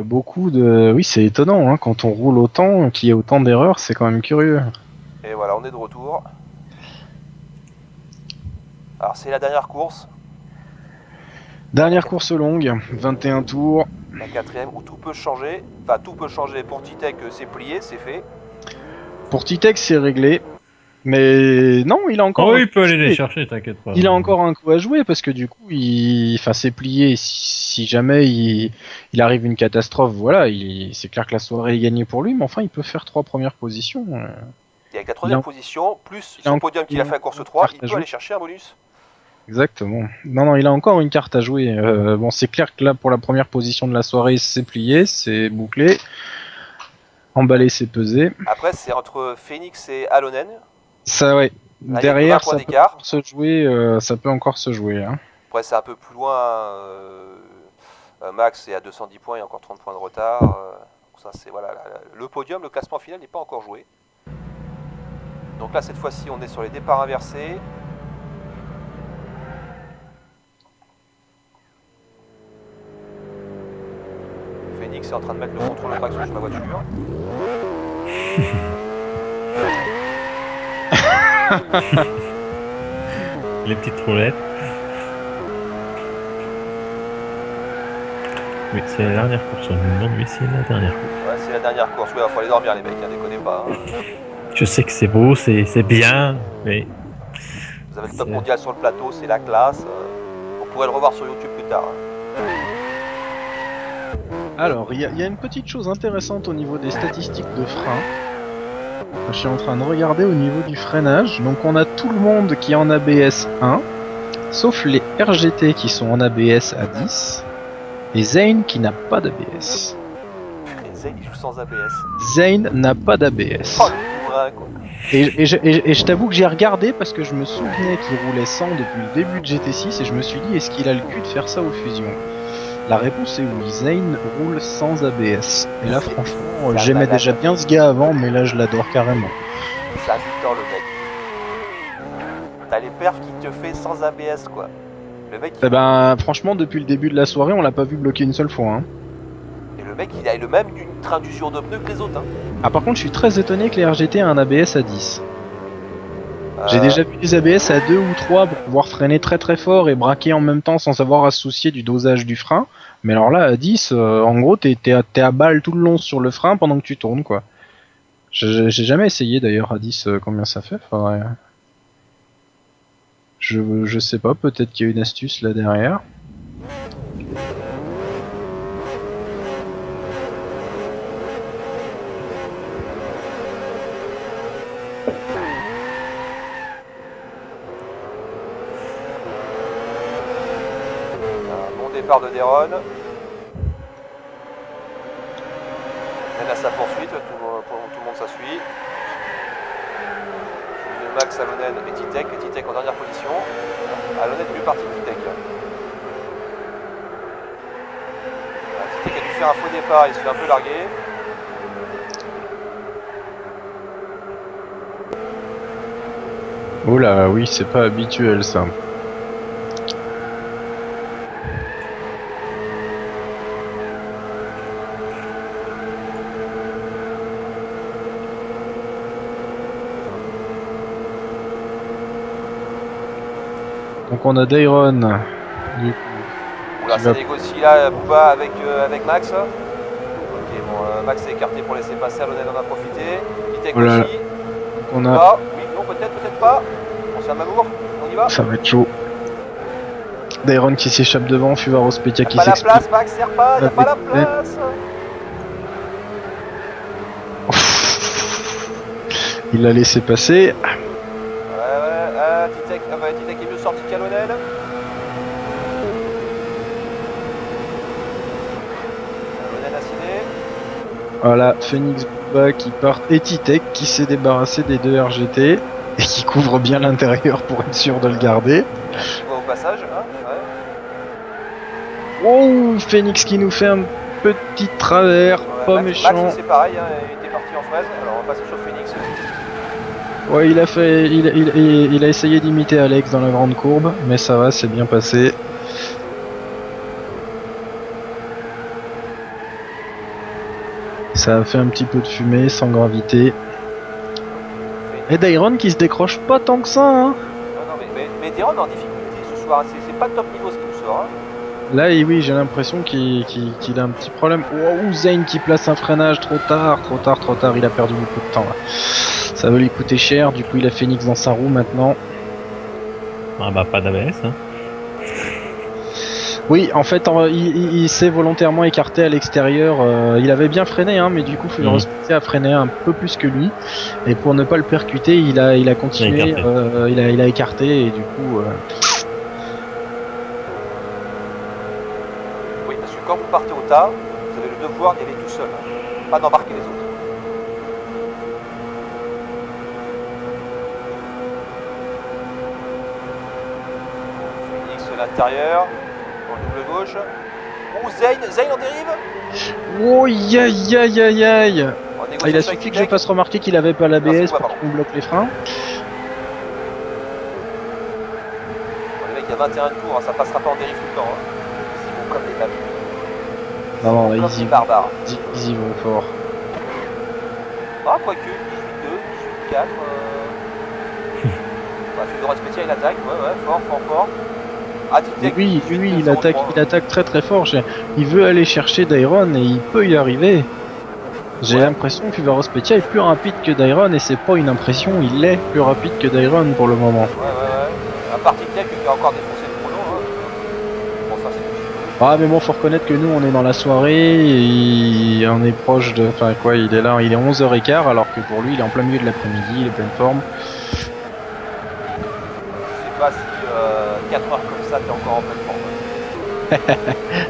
y a beaucoup de... Oui, c'est étonnant, hein, quand on roule autant, qu'il y ait autant d'erreurs, c'est quand même curieux. Et voilà, on est de retour. Alors c'est la dernière course. Dernière course longue, 21 tours. La quatrième où tout peut changer. Enfin, tout peut changer. Pour Titek, c'est plié, c'est fait. Pour Titex, c'est réglé. Mais non, il a encore. Oh, il peut aller les chercher, t'inquiète pas. Il a encore un coup à jouer parce que du coup, enfin, c'est plié. Si jamais il arrive une catastrophe, voilà, c'est clair que la soirée est gagnée pour lui. Mais enfin, il peut faire 3 premières positions. Il y a la troisième position, plus il a son podium qu'il a fait à course 3, il peut aller chercher un bonus. Exactement. Non, il a encore une carte à jouer. Bon, c'est clair que là, pour la première position de la soirée, c'est plié, c'est bouclé. Emballé, c'est pesé. Après, c'est entre Phoenix et Alonen. Ça, ouais. Là, derrière, ça peut encore se jouer. Ça peut encore se jouer. Hein. Après, c'est un peu plus loin. Max est à 210 points, il y a encore 30 points de retard. Ça, c'est voilà. Le podium, le classement final n'est pas encore joué. Donc là, cette fois-ci, on est sur les départs inversés. Phoenix est en train de mettre le contrôle de traction sur la voiture. Les petites roulettes. Oui, c'est la dernière course. On me demande, oui, c'est la dernière course. Ouais, c'est la dernière course. Ouais, il faut aller dormir, les mecs, hein, déconnez pas. Hein. Je sais que c'est beau, c'est bien, mais... Vous avez le top mondial sur le plateau, c'est la classe. Vous pourrez le revoir sur YouTube plus tard. Hein. Alors, il y a une petite chose intéressante au niveau des statistiques de frein. Je suis en train de regarder au niveau du freinage. Donc, on a tout le monde qui est en ABS 1, sauf les RGT qui sont en ABS à 10, et Zane qui n'a pas d'ABS. Zane, il joue sans ABS. Zane n'a pas d'ABS. Oh, le bourrin, quoi. Et je t'avoue que j'ai regardé parce que je me souvenais qu'il roulait sans depuis le début de GT6 et je me suis dit, est-ce qu'il a le cul de faire ça aux fusions? La réponse est oui, Zane roule sans ABS. Et là, franchement, j'aimais déjà bien ce gars avant, mais là, je l'adore carrément. C'est un buteur, le mec. T'as les perfs qui te fait sans ABS, quoi. Le mec. Eh ben, franchement, depuis le début de la soirée, on l'a pas vu bloquer une seule fois. Hein. Et le mec, il a le même train d'usure de pneus que les autres. Hein. Ah, par contre, je suis très étonné que les RGT aient un ABS à 10. J'ai déjà vu des ABS à 2 ou 3 pour pouvoir freiner très très fort et braquer en même temps sans avoir à se soucier du dosage du frein. Mais alors là, à 10, en gros, t'es à balle tout le long sur le frein pendant que tu tournes, quoi. J'ai jamais essayé d'ailleurs à 10 combien ça fait. Faudrait... Je sais pas, peut-être qu'il y a une astuce là derrière. Départ de Deron. Elle a sa poursuite, tout le monde ça suit. Max, Alonen et Titek. Titek en dernière position. Alonen est mieux parti que Titek. Titek a dû faire un faux départ, il se fait un peu larguer. Oh là, oui, c'est pas habituel ça. Donc on a Dairon. Du coup. Oula, ça négocie là, Booba avec Max. Ok, bon, Max est écarté pour laisser passer, Alonen en a profité. Titek aussi. On a... Ah, oui, non, peut-être pas. On s'en Mamour, on y va. Ça va être chaud. Dairon qui s'échappe devant, Fuvaros Petia qui s'explique. Y'a pas la place, Max, serre pas, y'a pas la place. Il l'a laissé passer. Titek est mieux sorti qu'Alonen. Alonen a cédé. Voilà, Phoenix Booba qui part et Titek qui s'est débarrassé des deux RGT et qui couvre bien l'intérieur pour être sûr de le garder. Tu vois au passage, hein, ouais. Oh, Phoenix qui nous fait un petit travers, ouais, pas méchant. Max c'est pareil, hein, il était parti en fraise. Alors on va passer sur Phoenix. Ouais, il a essayé d'imiter Alex dans la grande courbe, mais ça va, c'est bien passé. Ça a fait un petit peu de fumée sans gravité. Et Dairon qui se décroche pas tant que ça, hein. Non, non, mais Deron est en difficulté ce soir. C'est pas le top niveau ce qu'il nous sort. Hein. Là, oui, j'ai l'impression qu'il a un petit problème. Wow, Zane qui place un freinage trop tard. Il a perdu beaucoup de temps là. Ça va lui coûter cher. Du coup, il a Phoenix dans sa roue maintenant. Ah bah pas d'ABS, hein. Oui, en fait, il s'est volontairement écarté à l'extérieur. Il avait bien freiné, hein, mais du coup, Fuvaro Specia a freiné un peu plus que lui. Et pour ne pas le percuter, il a continué. Il a écarté et du coup. Oui, parce que quand vous partez au tard, vous avez le devoir d'y aller tout seul, hein. Pas d'embarquer les autres. Phoenix à l'intérieur, dans le double gauche. Oh, Zane en dérive. Oh, aïe. En Il a négociation avec suffi que je Titec. fasse remarquer qu'il avait pas Non, c'est l'ABS moi, pour pardon. qu'on bloque les freins. Bon, les mecs, il y a 21 tours, hein, ça passera pas en dérive tout le temps. Hein. Ils vont comme des babes. Non, là, Comme ils des y, barbares. ils y vont fort. Ah, quoique, 18-2, 18-4. Bah, Fuvaro Specia, il attaque. Ouais, fort. Ah, Titec, Oui, 18, il 0-3. attaque très fort. Il veut aller chercher Dairon et il peut y arriver. J'ai Ouais. l'impression que Fuvaro Specia est plus rapide que Dairon et c'est pas une impression, il est plus rapide que Dairon pour le moment. Ouais. À part Titec qui a encore défoncé le chrono. Hein. Bon, ça c'est. Ah mais bon, faut reconnaître que nous on est dans la soirée et on est proche de... Enfin quoi, il est là, il est 11h15 alors que pour lui il est en plein milieu de l'après-midi, il est pleine forme. Je sais pas si 4 heures comme ça, t'es encore en pleine forme.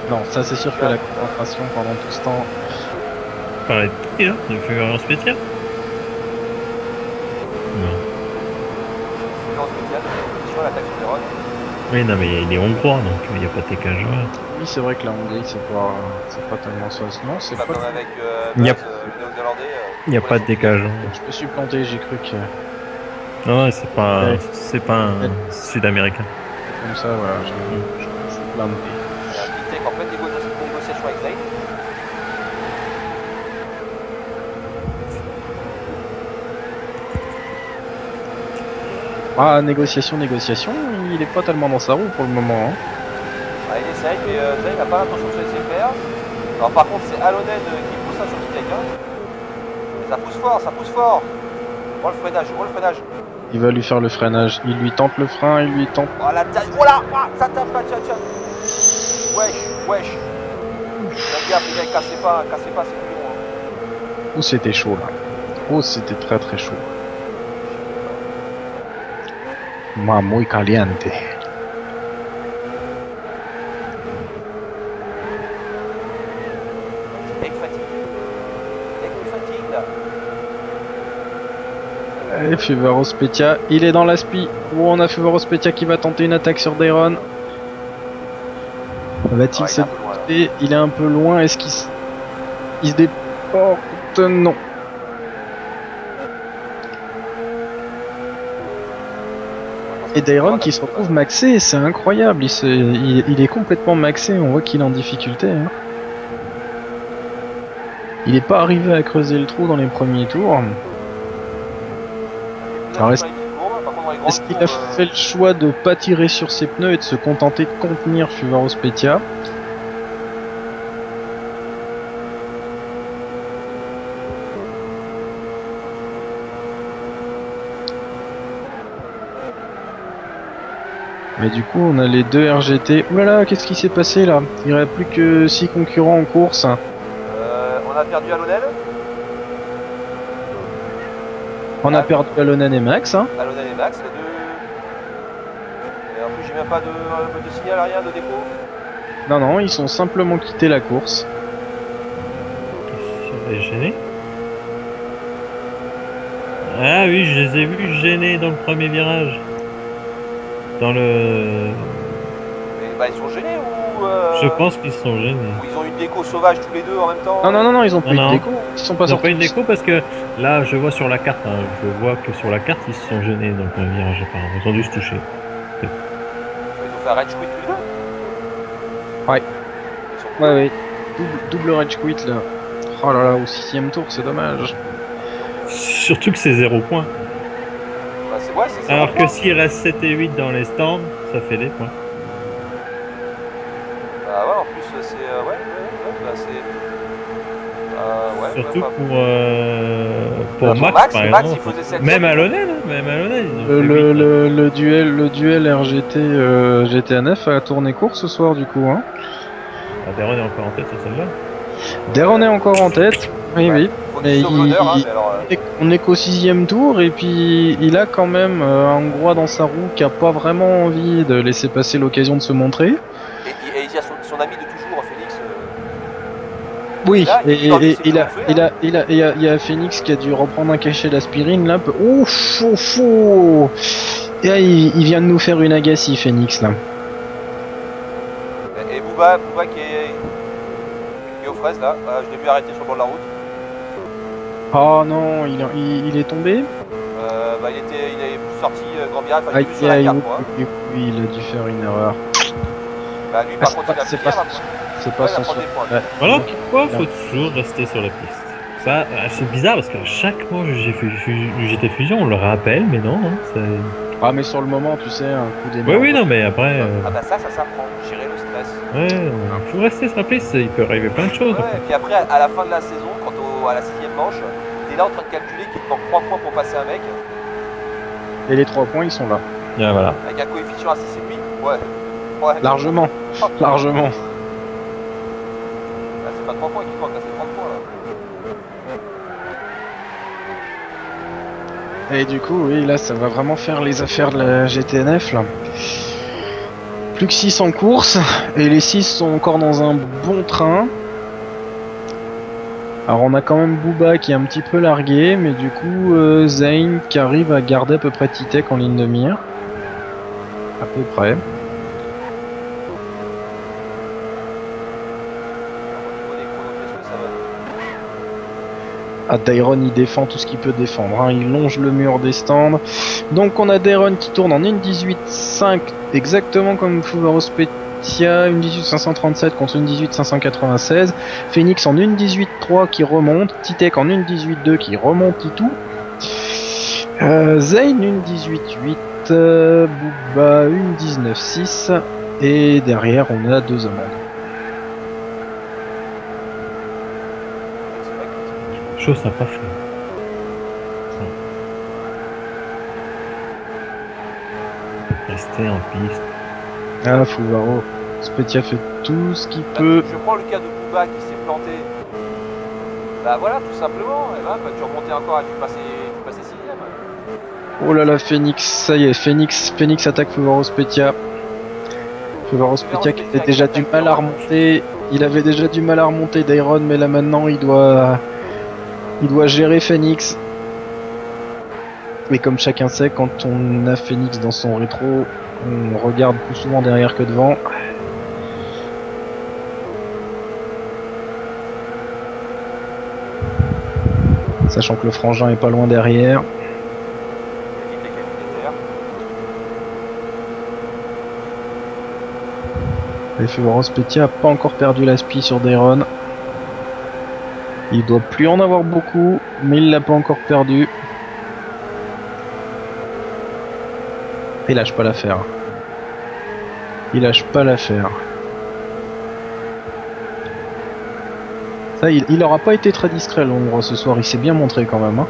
Non, ça c'est sûr que la concentration pendant tout ce temps... Parler de qui là? De Fuvaro Specia? Non. Fuvaro Specia, sur l'attaque sur Deron. Oui, non, mais il est hongrois, donc il n'y a pas tes qu'un joueur. Oui c'est vrai que la Hongrie c'est pas tellement ça. Non, c'est Pas pas... comme avec Il y a- Buzz, le néo-zélandais. Il n'y a pas de décalage. Je me suis planté, j'ai cru que... Non, c'est pas, Ouais. c'est pas un sud-américain. Comme ça, voilà, je suis planté. Titec en pleine négociation avec Zane. Ah, négociation, il est pas tellement dans sa roue pour le moment. Hein. Ah, il essaye, mais Zane n'a pas l'intention de se laisser faire. Alors par contre, c'est Alonen qui pousse ça sur Titec. Hein. Ça pousse fort. Oh le freinage. Il va lui faire le freinage. Il lui tente le frein, il lui tente... Oh la taille. Oh là, ça tape pas, tiens. Wesh. Faites gaffe, les gars, cassez pas, c'est plus long. Hein. Oh, c'était chaud là. Oh, c'était très très chaud. Ma muy caliente. Titec fatigue là. Et Fuvaro Specia, il est dans la spi. Oh, on a Fuvaro Specia qui va tenter une attaque sur Dairon. Va-t-il Ah, se il est un peu loin, là. déporter? Il est un peu loin. Est-ce qu'il il se déporte? Non. Et Dairon qui se retrouve maxé, c'est incroyable. Il est complètement maxé. On voit qu'il est en difficulté. Hein. Il n'est pas arrivé à creuser le trou dans les premiers tours. Alors, est-ce qu'il a fait le choix de pas tirer sur ses pneus et de se contenter de contenir Fuvaro Specia? Mais du coup, on a les deux RGT. Oulala, qu'est-ce qui s'est passé là? Il n'y aurait plus que 6 concurrents en course. On a perdu Alonen. On a perdu Alonen et Max. Hein. Alonen et Max, les deux. Et en plus, j'ai même pas de signal, rien, de dépôt. Non, ils sont simplement quittés la course. Ils sont gênés. Ah oui, je les ai vus gênés dans le premier virage. Dans le... Mais bah, ils sont gênés ou. Je pense qu'ils sont gênés. Ou ils ont une déco sauvage tous les deux en même temps. Non, ils ont pas eu Non. de déco. Ils sont pas Ils n'ont sortis. pas une déco parce que là, je vois sur la carte, hein, je vois que sur la carte, ils se sont gênés dans le premier virage apparemment. Ils ont dû se toucher. Ils ont fait un rage quit tous les deux. Ouais. Ils sont Ouais. Double rage quit là. Oh là là, au 6ème tour, c'est dommage. Surtout que c'est 0 points. Bah, c'est zéro Alors que point. s'il reste 7 et 8 dans les stands, ça fait des points. Bah ouais, en plus, c'est. Bah, c'est. Surtout pas- pour Bah, Max, Max, par Max, exemple. il faisait 7ème. Même à Lonel, hein, même à Lonel, ils ont Le, fait le, 8. le, le duel RGT GTA9 a tourné court ce soir du coup. Hein. Ah, Deron est encore en tête sur celle-là. Deron est encore en tête. Oui, Ouais. oui. Faut Mais qu'il sauve l'honneur, hein, mais alors. on est qu'au 6ème tour et puis il a quand même un Hongrois dans sa roue qui a pas vraiment envie de laisser passer l'occasion de se montrer. Et il y a son ami de toujours, Félix. Oui, là, et, il doit et- laisser il a, triompher, il hein. a, il a, il y a Phoenix qui a dû reprendre un cachet d'aspirine là. Ouf, ouf, ouf. Et là, il vient de nous faire une Agassi, Phoenix là. Et Booba qui est aux fraises là. Je l'ai vu arrêter sur le bord de la route. Oh non, il est tombé. Il est sorti grand virage, enfin, Aïe, il est sur la aïe, carte, oui, moi. oui, oui, il a dû faire une erreur. Bah lui, par contre, il a c'est pris, pas, hein, c'est pas ouais, il va son prendre des points. Ouais. Voilà pourquoi il faut toujours rester sur la piste. Ça, c'est bizarre parce qu'à chaque manche du GT Fusion, on le rappelle, mais non. Hein, Ah mais sur le moment, tu sais, un coup d'énergie. oui, non, mais après, Ah bah ça s'apprend, gérer le stress. ouais, il faut rester sur la piste. Il peut arriver plein de choses. Ouais, et puis après, à la fin de la saison, à la 6ème manche, t'es là en train de calculer qu'il te manque 3 points pour passer un mec, Et les 3 points, ils sont là. Ah, voilà. avec un coefficient à 6,5. Ouais. Largement, largement. Là, c'est pas 3 points qui te manquent, là, c'est 30 points là. Et du coup, oui, là, ça va vraiment faire les affaires de la GTNF, là. Plus que 6 en course, et les 6 sont encore dans un bon train. Alors on a quand même Booba qui est un petit peu largué, mais du coup Zayn qui arrive à garder à peu près Titek en ligne de mire. À peu près. Au niveau des chronos, qu'est-ce que ça va? Ah, Dairon il défend tout ce qu'il peut défendre, hein. Il longe le mur des stands. Donc on a Dairon qui tourne en 1.18.5 exactement comme Fouvaros Pettia, une 1.18.537 contre une 1.18.596. Phoenix en 1.18.3 qui remonte, Titek en 1.18.2 qui remonte et tout. Zayn une 1.18.8, Booba une 19.6 et derrière on a 2 amendes. Chose n'a pas fait. Rester en piste. Ah, Fouvaro. Spetia fait tout ce qu'il peut. Je prends le cas de Booba qui s'est planté. Bah voilà, tout simplement. Et là, tu remontais encore à tu passais 6ème. Oh là là, Phoenix, ça y est, Phoenix attaque Fouvaro Spetia. Fouvaro Spetia qui avait déjà du mal à remonter. Il avait déjà du mal à remonter d'Iron, mais là maintenant il doit gérer Phoenix. Mais comme chacun sait, quand on a Phoenix dans son rétro, on regarde plus souvent derrière que devant. Sachant que le frangin est pas loin derrière. Et Fouvaro Spetia a pas encore perdu l'aspi sur Dairon. Il doit plus en avoir beaucoup, mais il l'a pas encore perdu. Il lâche pas l'affaire. Il lâche pas l'affaire. Ça, il aura pas été très discret l'ombre ce soir, il s'est bien montré quand même. Hein.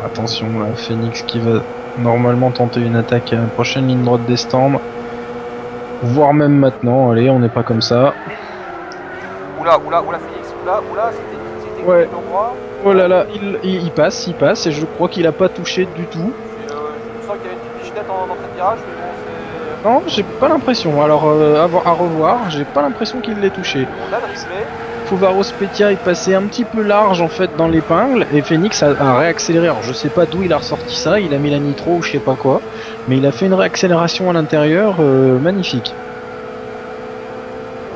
Attention là, Phoenix qui va normalement tenter une attaque à la prochaine ligne droite des stands. Voire même maintenant, allez, on n'est pas comme ça. Oula, Félix, c'était Ouais. l'endroit. Oh là là, il passe, et je crois qu'il a pas touché du tout. Je sens qu'il y a une petite pichenette en entrée de virage, mais bon, c'est... Non, j'ai pas l'impression. Alors, à revoir, j'ai pas l'impression qu'il l'ait touché. On a le replay. Fouvaro Spetia est passé un petit peu large en fait dans l'épingle et Phoenix a réaccéléré. Alors je sais pas d'où il a ressorti ça, il a mis la nitro ou je sais pas quoi, mais il a fait une réaccélération à l'intérieur magnifique.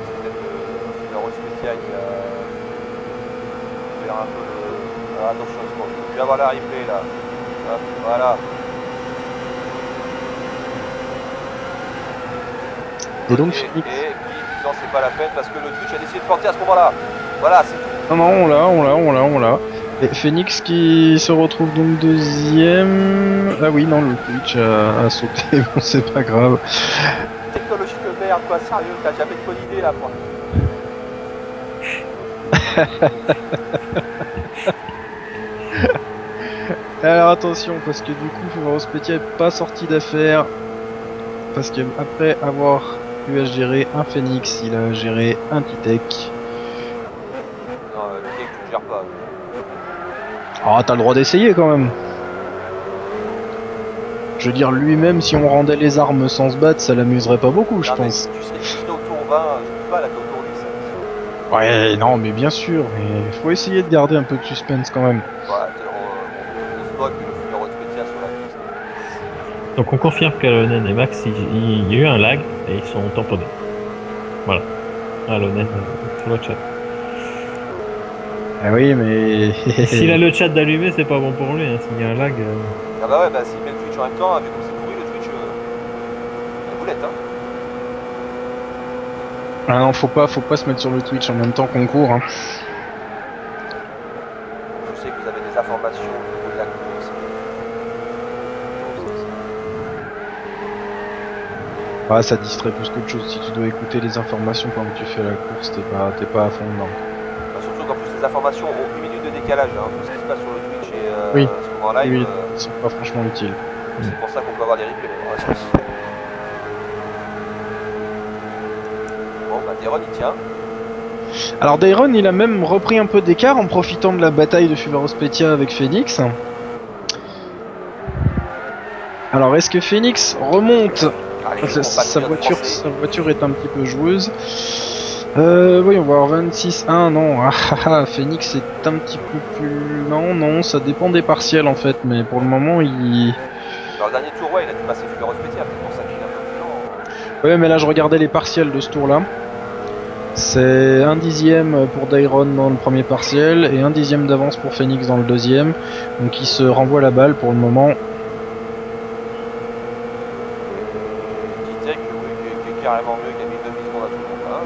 C'est peut-être le Rose Spécial qui a ouvert un peu le... Ah, attention, je vais avoir la replay là. Hop, voilà. Et donc Ok, Phoenix... et puis, non, c'est pas la peine parce que le Twitch a décidé de porter à ce moment-là. Voilà, c'est tout. Non, on l'a. Et Phoenix qui se retrouve donc deuxième... Ah oui, non, le Twitch a sauté, bon c'est pas grave. Technologie de merde, quoi, sérieux, t'as jamais de bonne idée là, quoi. Alors attention, parce que du coup, Feveros Petit n'est pas sorti d'affaire. Parce que après avoir eu à gérer un Phoenix, il a géré un Titec. Non, le gars, tu le gères pas. Ah, t'as le droit d'essayer quand même. Je veux dire, lui-même, si on rendait les armes sans se battre, ça l'amuserait pas beaucoup, je Non, mais pense. tu serais au tour 20, je peux pas, là, t'es au tour 10. Ouais, non, mais bien sûr, mais faut essayer de garder un peu de suspense quand même. Ouais, on se bloque le Fumero Spezia sur la piste. Donc on confirme qu'Alonen et Max, il y a eu un lag et ils sont tamponnés. Voilà. Alonen sur le chat. Ah oui, mais... S'il a le chat d'allumé, c'est pas bon pour lui. Hein. S'il y a un lag. Ah bah ouais, bah s'il met le Twitch en même temps, vu comme c'est pourri le Twitch, la boulette, hein. Ah non, faut pas se mettre sur le Twitch en même temps qu'on court. Hein. Je sais que vous avez des informations au niveau de la course. Ah, ça distrait plus qu'autre chose. Si tu dois écouter les informations pendant que tu fais la course, t'es pas à fond dedans. Bah, surtout qu'en plus les informations ont 1 minute de décalage, hein. Tout ce qui se passe sur le Twitch et Oui. ce qu'on voit en live, Oui, ils sont pas franchement utiles. c'est pour ça qu'on peut avoir des replays. Ouais. Bon bah Deron il tient. Alors Dairon, il a même repris un peu d'écart en profitant de la bataille de Feveros Petia avec Phoenix. Alors est-ce que Phoenix remonte? Allez, Sa voiture est un petit peu joueuse. Voyons voir, 26. Ah non, Phoenix est un petit peu plus... Non, ça dépend des partiels en fait, mais pour le moment il... Dans le dernier tour, ouais, il a dépassé Fumero Spezia, peut-être pour ça qu'il est un peu plus lent. Ouais, mais là je regardais les partiels de ce tour-là. C'est 1 dixième pour Dairon dans le premier partiel et 1 dixième d'avance pour Phoenix dans le deuxième. Donc il se renvoie la balle pour le moment. Qui est carrément mieux qu'à 1900 secondes à tout le monde. Hein.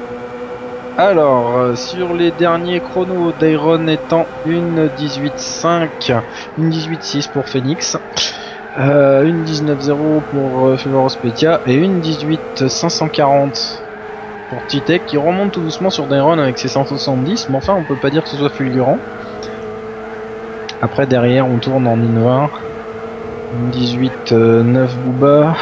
Alors, sur les derniers chronos, Dairon étant une 18.5, une 18.6 pour Phoenix, une 19.0 pour Feveros Petia et une 18.540 pour Titec qui remonte tout doucement sur Dairon avec ses 170, mais enfin on peut pas dire que ce soit fulgurant. Après derrière on tourne en in 20, une 18.9 Booba.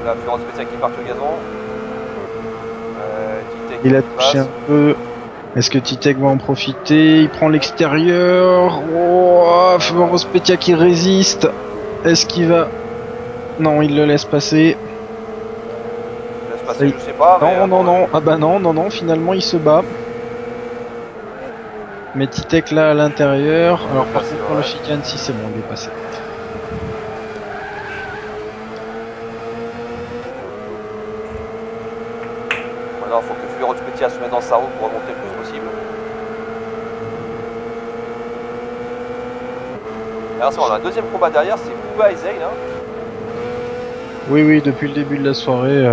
Là, Fumero Spezia qui part au gazon. Titec Il a qui touché passe. un peu. Est-ce que Titec va en profiter? Il prend l'extérieur. Oh, Feveros Petia qui résiste. Est-ce qu'il va... Non, il le laisse passer. Laisse passer, je sais pas. mais, Non. Ah bah non, finalement il se bat. Mais Titec là à l'intérieur. Alors par contre pour le chicane, si c'est bon, il est passé. Maintenant, il faut que Fumero Spezia se mette dans sa roue pour remonter le plus possible. Alors, c'est bon, on a un deuxième combat derrière, c'est Booba et Zayn. Hein. Oui, depuis le début de la soirée.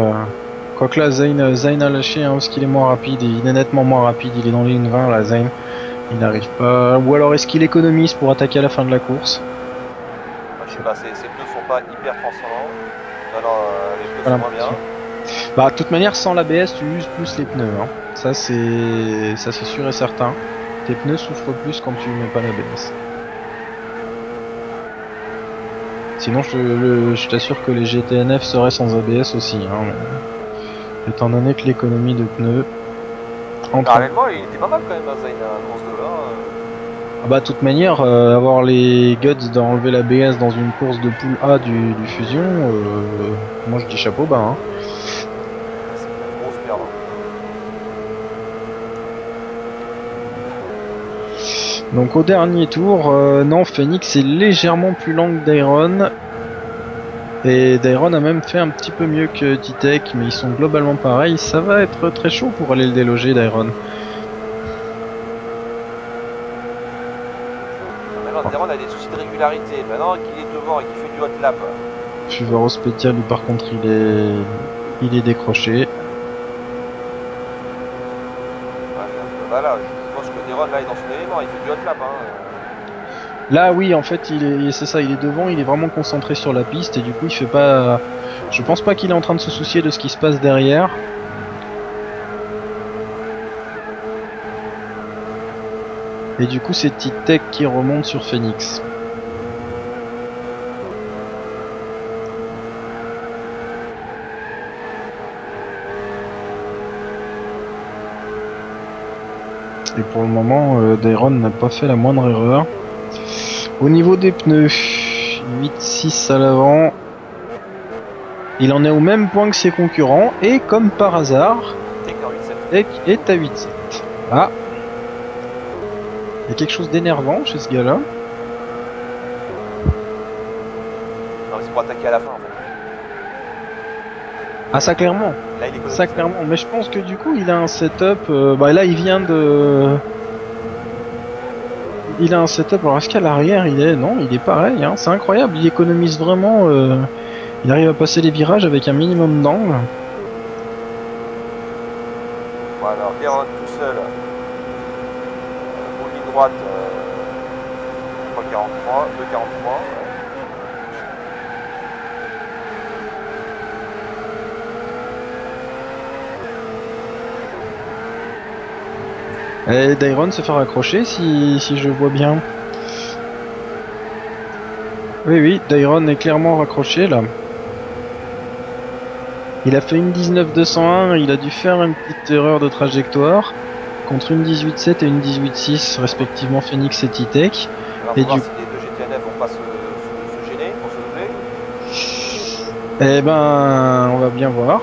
Quoique là, Zayn a lâché hein, parce qu'il est moins rapide. Et il est nettement moins rapide. Il est dans les 20 là, Zayn. Il n'arrive pas. Ou alors est-ce qu'il économise pour attaquer à la fin de la course? Je sais pas, ses pneus sont pas hyper transcendants. Non, les pneus Voilà, sont moins bien. Bah, de toute manière, sans l'ABS, tu uses plus les pneus. Hein. Ça, c'est sûr et certain. Tes pneus souffrent plus quand tu mets pas l'ABS. Sinon, je t'assure que les GTNF seraient sans ABS aussi. Hein, mais... Étant donné que l'économie de pneus... Parallèlement, il était pas mal quand même, Zayn, à course de là. Ah bah, de toute manière, avoir les guts d'enlever l'ABS dans une course de poule A du Fusion, moi je dis chapeau bas. Hein. C'est une grosse perte. Donc au dernier tour, non, Phoenix est légèrement plus lent que Dairon. Et Dairon a même fait un petit peu mieux que Titec, mais ils sont globalement pareils. Ça va être très chaud pour aller le déloger, Dairon. régularité. Maintenant qu'il est devant et qu'il fait du hot lap. Fuvaro Spétia, lui, par contre, il est décroché. Ouais, bah là, je pense que Deron là est dans son élément, il fait du hot lap. Hein. Là, oui, en fait, c'est ça, il est devant, il est vraiment concentré sur la piste et du coup, il fait pas. Je pense pas qu'il est en train de se soucier de ce qui se passe derrière. Et du coup, c'est Tech qui remonte sur Phoenix. Et pour le moment, Dairon n'a pas fait la moindre erreur. Au niveau des pneus, 8-6 à l'avant. Il en est au même point que ses concurrents. Et comme par hasard, Tech est à 8-7. Ah, il y a quelque chose d'énervant chez ce gars-là. Non, mais c'est pour attaquer à la fin en fait. Ah, ça clairement. Là, il est Ça clairement. Mais je pense que du coup, il a un setup. Bah là, il vient de. Il a un setup. Alors, est-ce qu'à l'arrière, il est. Non, il est pareil. Hein. C'est incroyable. Il économise vraiment. Il arrive à passer les virages avec un minimum d'angle. Bon, alors, Deron tout seul. Pour ligne droite, 3,43, 2,43. Ouais. Et Dairon se fait raccrocher si je vois bien. Oui, Dairon est clairement raccroché là. Il a fait une 19-201, il a dû faire une petite erreur de trajectoire contre une 18-7 et une 18-6 respectivement Phoenix et Tech. Alors, Et on va du voir si les deux GTNF vont pas se gêner pour se doubler. Eh ben, on va bien voir.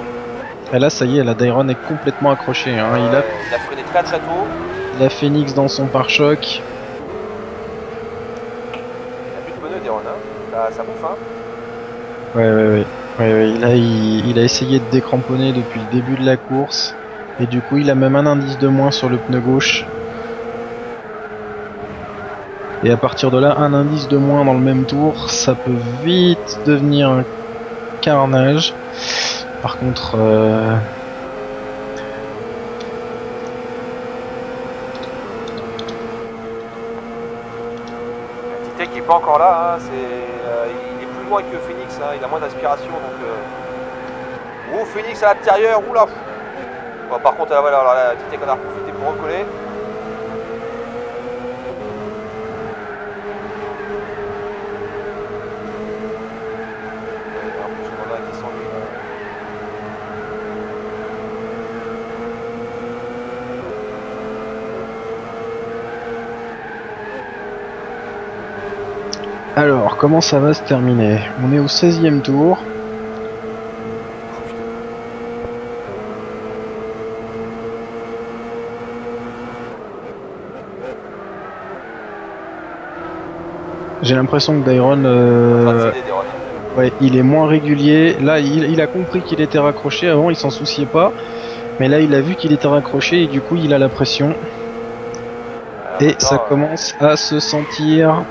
Et là, ça y est, la Dairon est complètement accroché. Hein. Il a freiné très très tôt. Il a Phoenix dans son pare-choc. Il a plus de pneus, Deron. Hein. Ça bouffe. Hein. Ouais. Là, il a essayé de décramponner depuis le début de la course. Et du coup, il a même un indice de moins sur le pneu gauche. Et à partir de là, un indice de moins dans le même tour, ça peut vite devenir un carnage. Par contre, Tech qui est pas encore là. Hein. Il est plus loin que Phoenix. Hein. Il a moins d'aspiration. Donc, oh, Phoenix à l'intérieur. Oula. Bon, par contre, voilà, alors là, Tech en a profité pour recoller. alors, comment ça va se terminer? On est au 16e tour. J'ai l'impression que Dairon, ouais, il est moins régulier. Là, il a compris qu'il était raccroché. Avant, il s'en souciait pas. Mais là, il a vu qu'il était raccroché et du coup, il a la pression. Et ça commence à se sentir.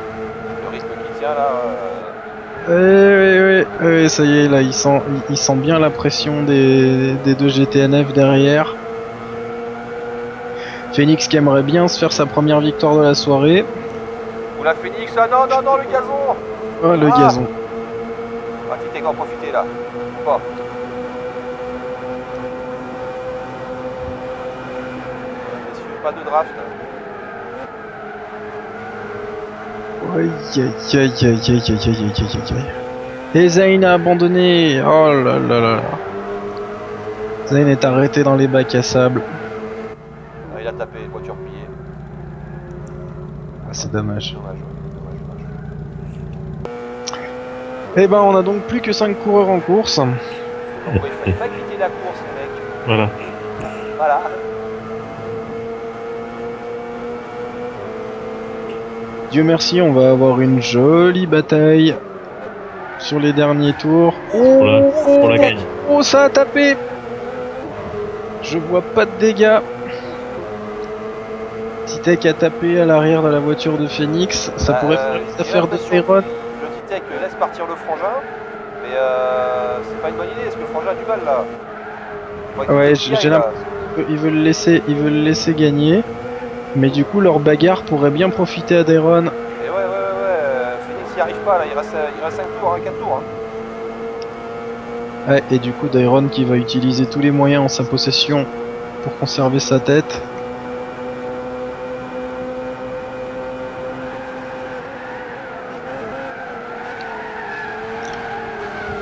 Le rythme qui tient là. Oui, ça y est, là, il sent bien la pression des deux GTNF derrière. Phoenix qui aimerait bien se faire sa première victoire de la soirée. Oula, Phoenix, ah non, le gazon. Oh, le gazon. Ah, Tech va en profiter là. Pas. Messieurs, pas de draft. Aïe. Et Zayn a abandonné. Oh là là. Zayn est arrêté dans les bacs à sable. Ah, il a tapé, voiture pliée. Ah, c'est dommage. Dommage. Eh ben, on a donc plus que 5 coureurs en course. Donc, il fallait pas quitter la course, les mecs. Voilà. Voilà. Dieu merci, on va avoir une jolie bataille sur les derniers tours. Pour la gagne. Oh, ça a tapé. Je vois pas de dégâts. Titech a tapé à l'arrière de la voiture de Phoenix. Ça pourrait faire les affaires de Dairon. Le Titech laisse partir le frangin, mais c'est pas une bonne idée, parce que le frangin a du mal là. Ouais, j'ai l'impression qu'ils veulent le laisser gagner. Mais du coup, leur bagarre pourrait bien profiter à Dairon. Et ouais, Phoenix y arrive pas là, il reste 5 tours, 4 tours. Ouais, et du coup, Dairon qui va utiliser tous les moyens en sa possession pour conserver sa tête.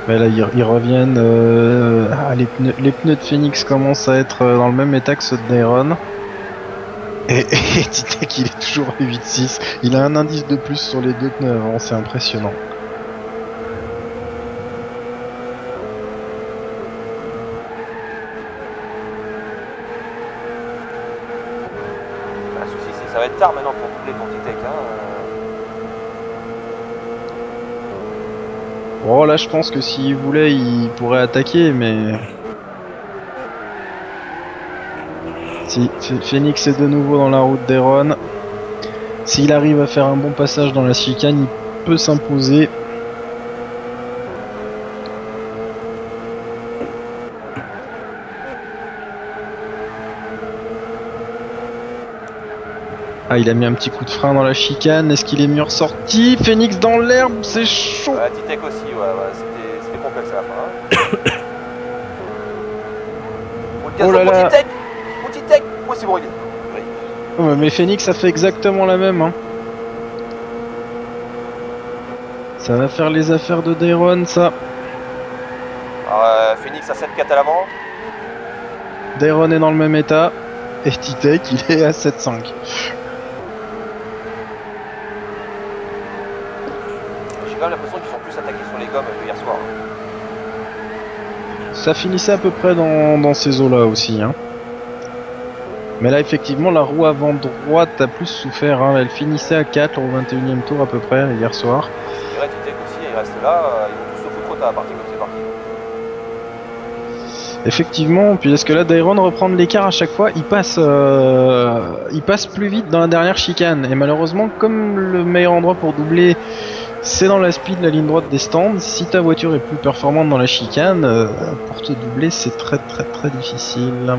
Mais là, ils reviennent. Les pneus de Phoenix commencent à être dans le même état que ceux de Dairon. Et Titech, il est toujours à 8-6. Il a un indice de plus sur les deux pneus avant, c'est impressionnant. Le souci, c'est que ça va être tard maintenant pour doubler ton Titech. Bon, là, je pense que s'il voulait, il pourrait attaquer, mais... Si, Phoenix est de nouveau dans la route d'Airon. S'il arrive à faire un bon passage dans la chicane, il peut s'imposer. Ah, il a mis un petit coup de frein dans la chicane. Est-ce qu'il est mieux ressorti? Phoenix dans l'herbe, c'est chaud. Ouais, Titech aussi, c'était complexe à la fin. Oh là là. Mon Titech. Oh, c'est bon, il est. Oui. Ouais, mais Phoenix a fait exactement la même. Hein. Ça va faire les affaires de Dairon, ça. Alors, Phoenix à 7-4 à l'avant. Dairon est dans le même état. Et Titech, il est à 7-5. J'ai quand même l'impression qu'ils sont plus attaqués sur les gommes que hier soir. Ça finissait à peu près dans ces eaux-là aussi. Hein. Mais là, effectivement, la roue avant droite a plus souffert. Hein. Elle finissait à 4 au 21e tour à peu près hier soir. Je dirais Titech aussi, il reste là. Ils vont tous se foutre au tas à partir comme c'est parti. Effectivement, puis est-ce que là, Dairon reprend de l'écart à chaque fois, il passe plus vite dans la dernière chicane. Et malheureusement, comme le meilleur endroit pour doubler, c'est dans la speed, la ligne droite des stands, si ta voiture est plus performante dans la chicane, pour te doubler, c'est très très très difficile.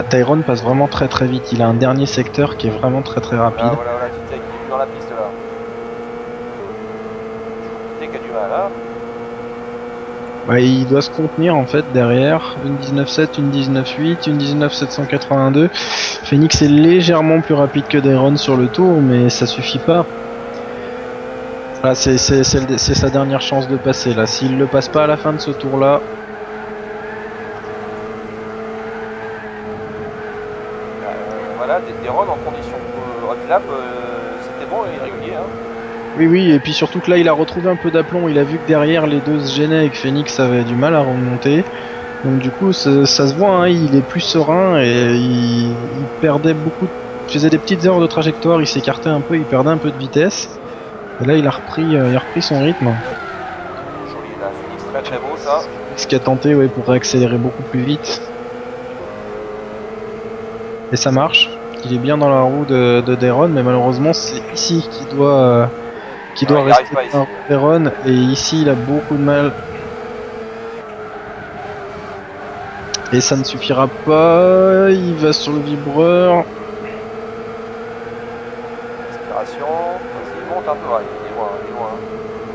Dairon passe vraiment très très vite, il a un dernier secteur qui est vraiment très très rapide. Ah, voilà, Titech, il est dans la piste là. Titech a du mal là. Ouais, il doit se contenir en fait derrière, une 19.7, une 19.8, une 19.782. Phoenix est légèrement plus rapide que Dairon sur le tour, mais ça suffit pas. Voilà, c'est sa dernière chance de passer là. S'il le passe pas à la fin de ce tour là, Voilà, des runs en condition hot lap, c'était bon et régulier. Hein. oui, et puis surtout que là il a retrouvé un peu d'aplomb, il a vu que derrière les deux se gênaient et que Phoenix avait du mal à remonter. Donc du coup ça se voit, hein, il est plus serein et il perdait beaucoup, il faisait des petites erreurs de trajectoire, il s'écartait un peu, il perdait un peu de vitesse. Et là il a repris son rythme. Joli là, Phoenix très très beau ça. Ce qu'il a tenté pour réaccélérer beaucoup plus vite. Et ça marche. Il est bien dans la roue de Dairon, mais malheureusement c'est ici qu'il doit rester dans Dairon, et ici il a beaucoup de mal. Et ça ne suffira pas, il va sur le vibreur. Inspiration, il monte un peu, ouais, il est loin.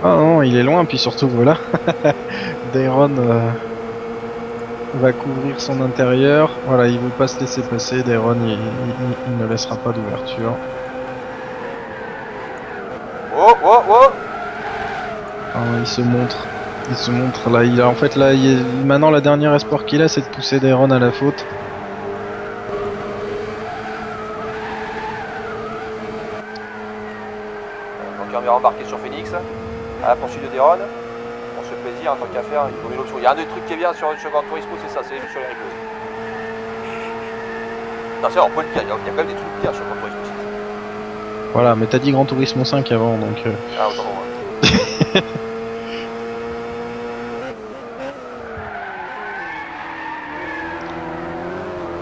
Ah non, il est loin, puis surtout voilà. Dairon va couvrir son intérieur. Voilà, il veut pas se laisser passer. Dairon, il ne laissera pas d'ouverture. Oh Ah, il se montre là. Maintenant la dernière espoir qu'il a, c'est de pousser Dairon à la faute. Donc on va embarquer sur Phoenix à la poursuite de Dairon. On se fait plaisir, en tant qu'à faire, il faut une option. Il y a un des trucs qui est bien sur Grand Turismo, c'est ça, c'est sur les replays. Non, c'est vrai, on peut le dire, il y a quand même des trucs bien sur Gran Turismo 6. Voilà, mais t'as dit Gran Turismo 5 avant, donc... Ah, autant pour moi.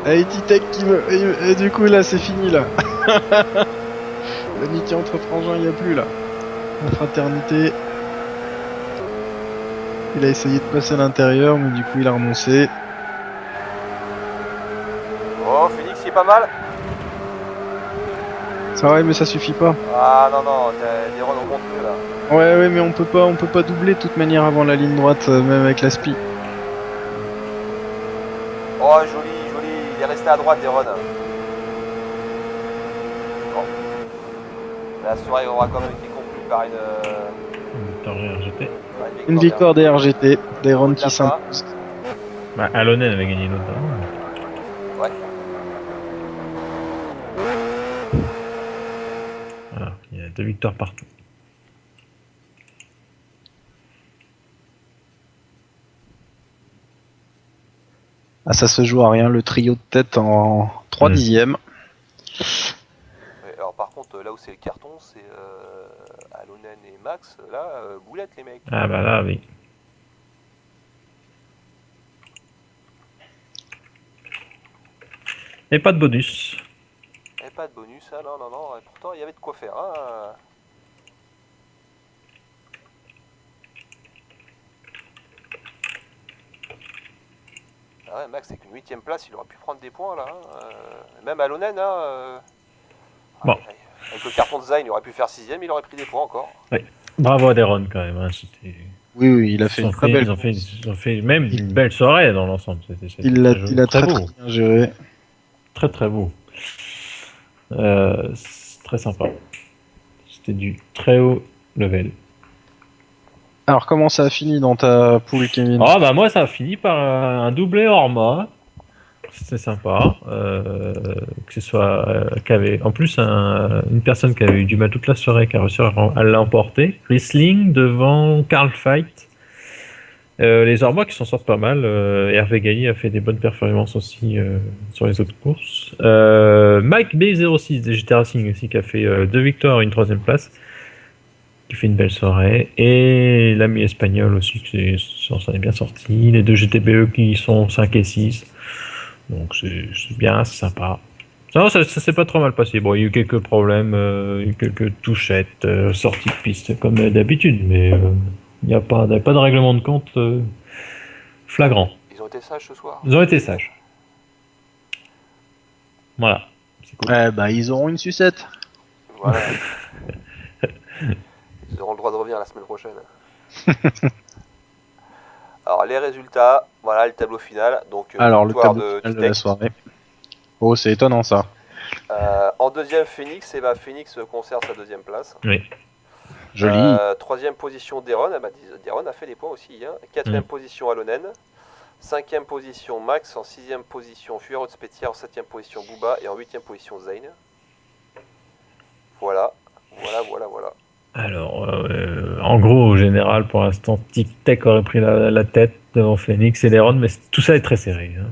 Allez, Titec qui me... Et du coup, là, c'est fini, là. L'amitié entre frangins, il a plus, là. La fraternité... Il a essayé de passer à l'intérieur, mais du coup, il a renoncé. Oh, Phoenix, il est pas mal. Ça va, mais ça suffit pas. Ah, non, non, t'as des runs au contenu, là. Ouais, mais on peut pas doubler de toute manière avant la ligne droite, même avec la spi. Oh, joli, joli, il est resté à droite des runs. Bon. La soirée aura quand même été conclue par Victoire RGT. Une victoire des RGT, des runs Au-delà qui pas. s'imposent. Bah, Alonen avait gagné l'autre. Ouais. Voilà, il y a 2 victoires partout. Ah, ça se joue à rien, le trio de tête en 3 dixièmes. Ouais, alors par contre, là où c'est le carton, c'est Alonen et Max. Là, boulette les mecs. Ah bah là, oui. Et pas de bonus. Et pas de bonus, hein, non, non, non. Et pourtant, il y avait de quoi faire. Hein. Ah ouais, Max, avec une 8ème place, il aurait pu prendre des points là. Hein. Même Alonen, hein. Bon. Avec le carton de Zayn, il aurait pu faire 6ème, il aurait pris des points encore. Bravo à Deron quand même. Hein. C'était... Oui, il a fait une très belle. Ils ont fait même une belle soirée dans l'ensemble. Il a très bien géré. Très très beau. C'est très sympa. C'était du très haut level. Alors, comment ça a fini dans ta poule, Kevin? Ah bah moi ça a fini par un doublé Orma. C'était sympa. Que ce soit en plus une personne qui avait eu du mal toute la soirée qui a réussi à l'emporter. Riesling devant Karl Fight. Les Orma qui s'en sortent pas mal. Hervé Gailly a fait des bonnes performances aussi sur les autres courses. Mike B06 de GT Racing aussi qui a fait 2 victoires et une 3ème place. Qui fait une belle soirée. Et l'ami espagnol aussi qui s'en est bien sorti. Les 2 GTBE qui sont 5 et 6. Donc c'est bien, c'est sympa. Non, ça s'est pas trop mal passé. Bon, il y a eu quelques problèmes, il y a eu quelques touchettes, sorties de piste comme d'habitude, mais il n'y a pas de règlement de compte flagrant. Ils ont été sages ce soir. Ils ont été sages. Voilà. C'est cool. Ouais, bah ils auront une sucette. Voilà. Ils auront le droit de revenir la semaine prochaine. Alors les résultats, voilà le tableau final. Donc alors le victoire tableau de final de la soirée. Oh, c'est étonnant ça. En deuxième Phoenix, et bah Phoenix conserve sa 2ème place. Oui. Joli. 3ème position Deron, bah, Deron a fait des points aussi. Hein. 4ème position Alonen. 5ème position Max, en 6ème position Fuyaro de Spetia, en 7ème position Booba et en 8ème position Zayn. Voilà. Alors, en gros, au général, pour l'instant, Tic Tac aurait pris la tête devant Phoenix et Deron, mais tout ça est très serré. Hein.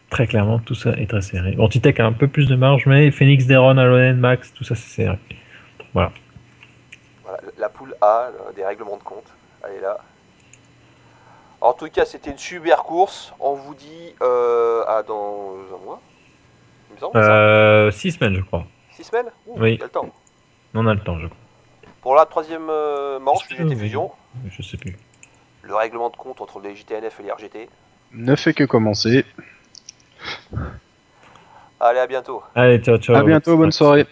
Très clairement, tout ça est très serré. Bon, Tic Tac a un peu plus de marge, mais Phoenix, Deron, Alonen, Max, tout ça c'est serré. Voilà. La poule A, des règlements de compte, elle est là. En tout cas, c'était une super course. On vous dit dans un mois. Il me semble, 6 semaines, je crois. 6 semaines. Oui. Il y a le temps. On a le temps, je crois. Pour la 3ème manche du GT Fusion, je sais plus. le règlement de compte entre les JTNF et les RGT ne fait que commencer. Allez, à bientôt. Allez, ciao. À bientôt, bonne soirée.